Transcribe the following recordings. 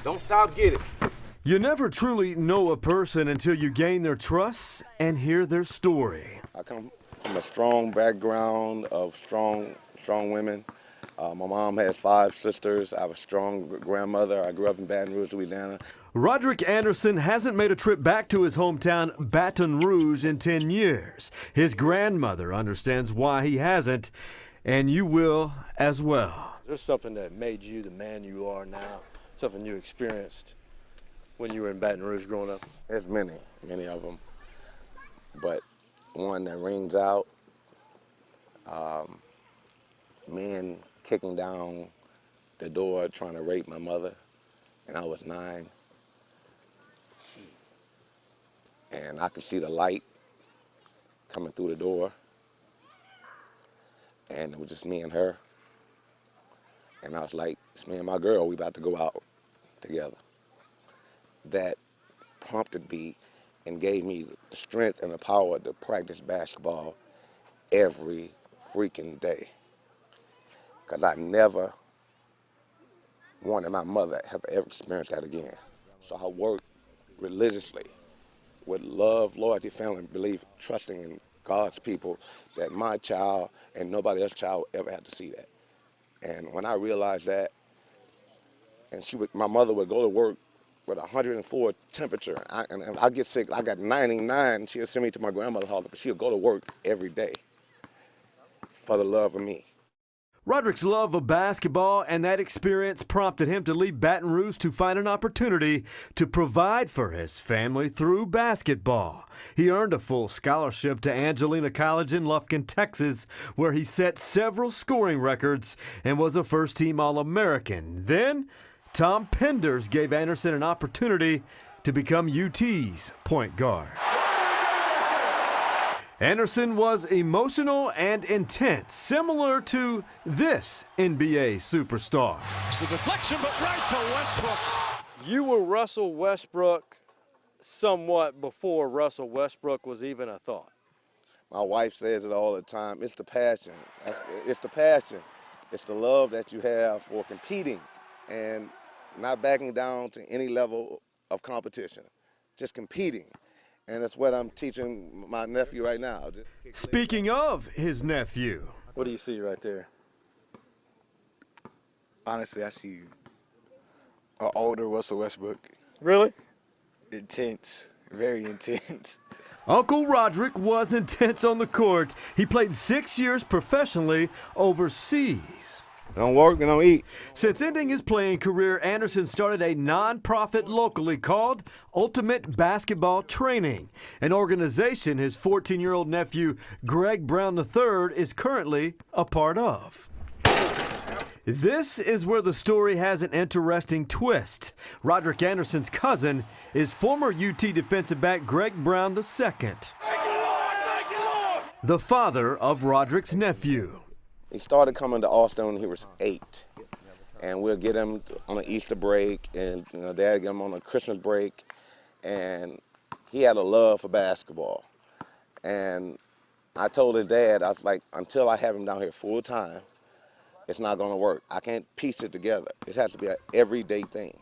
Don't stop, get it. You never truly know a person until you gain their trust and hear their story. I come from a strong background of strong women. My mom has 5 sisters. I have a strong grandmother. I grew up in Baton Rouge, Louisiana. Roderick Anderson hasn't made a trip back to his hometown, Baton Rouge, in 10 years. His grandmother understands why he hasn't, and you will as well. There's something that made you the man you are now, something you experienced when you were in Baton Rouge growing up? There's many of them. But one that rings out, men kicking down the door trying to rape my mother, and I was 9. And I could see the light coming through the door, and it was just me and her. And I was like, it's me and my girl, we about to go out together. That prompted me and gave me the strength and the power to practice basketball every freaking day. Because I never wanted my mother to have ever experienced that again. So I worked religiously with love, loyalty, family, belief, trusting in God's people that my child and nobody else's child would ever have to see that. And when I realized that, and my mother would go to work with 104 temperature, and I get sick, I got 99, she'll send me to my grandmother's house, but she'll go to work every day for the love of me. Roderick's love of basketball and that experience prompted him to leave Baton Rouge to find an opportunity to provide for his family through basketball. He earned a full scholarship to Angelina College in Lufkin, Texas, where he set several scoring records and was a first-team All-American. Then, Tom Penders gave Anderson an opportunity to become UT's point guard. Anderson was emotional and intense, similar to this NBA superstar. The deflection, but right to Westbrook. You were Russell Westbrook somewhat before Russell Westbrook was even a thought. My wife says it all the time. It's the passion. It's the passion. It's the love that you have for competing and not backing down to any level of competition, just competing. And that's what I'm teaching my nephew right now. Speaking of his nephew. What do you see right there? Honestly, I see an older Russell Westbrook. Really? Intense, very intense. Uncle Roderick was intense on the court. He played 6 years professionally overseas. Don't work and don't eat. Since ending his playing career, Anderson started a non-profit locally called Ultimate Basketball Training, an organization his 14-year-old nephew Greg Brown III is currently a part of. This is where the story has an interesting twist. Roderick Anderson's cousin is former UT defensive back Greg Brown II, the father of Roderick's nephew. He started coming to Austin when he was 8. And we'll get him on an Easter break, and Dad get him on a Christmas break. And he had a love for basketball. And I told his dad, I was like, until I have him down here full time, it's not gonna work. I can't piece it together. It has to be an everyday thing.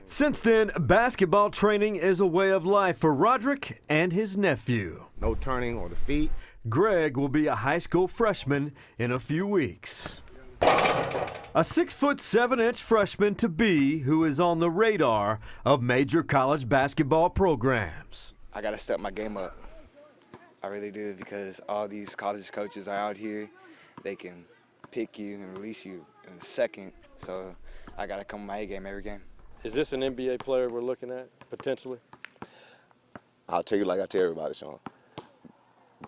Since then, basketball training is a way of life for Roderick and his nephew. No turning on the feet. Greg will be a high school freshman in a few weeks. A 6'7" freshman to be who is on the radar of major college basketball programs. I got to step my game up. I really do, because all these college coaches are out here. They can pick you and release you in a second. So I got to come with my A game every game. Is this an NBA player we're looking at, potentially? I'll tell you like I tell everybody, Sean.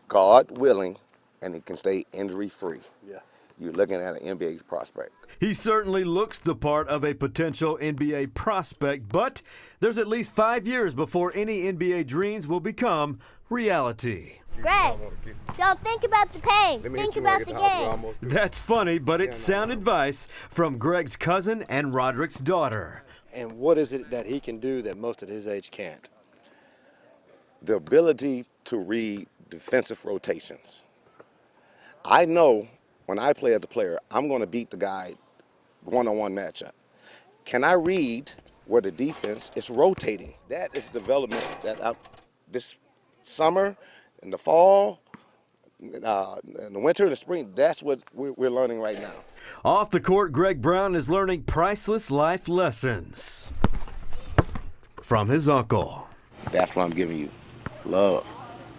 God willing, and he can stay injury-free. Yeah. You're looking at an NBA prospect. He certainly looks the part of a potential NBA prospect, but there's at least 5 years before any NBA dreams will become reality. Greg, don't think about the pain. Think about the game. That's funny, but it's sound advice from Greg's cousin and Roderick's daughter. And what is it that he can do that most at his age can't? The ability to read defensive rotations. I know when I play as a player, I'm going to beat the guy one-on-one matchup. Can I read where the defense is rotating. That is development that this summer, in the fall, in the winter, the spring, that's what we're learning right now. Off the court, Greg Brown is learning priceless life lessons from his uncle. That's what I'm giving you. Love,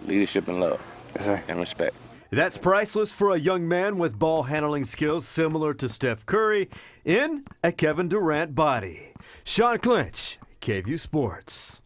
leadership and love, Yes, sir. and respect. That's priceless for a young man with ball handling skills similar to Steph Curry in a Kevin Durant body. Sean Clinch, KVU Sports.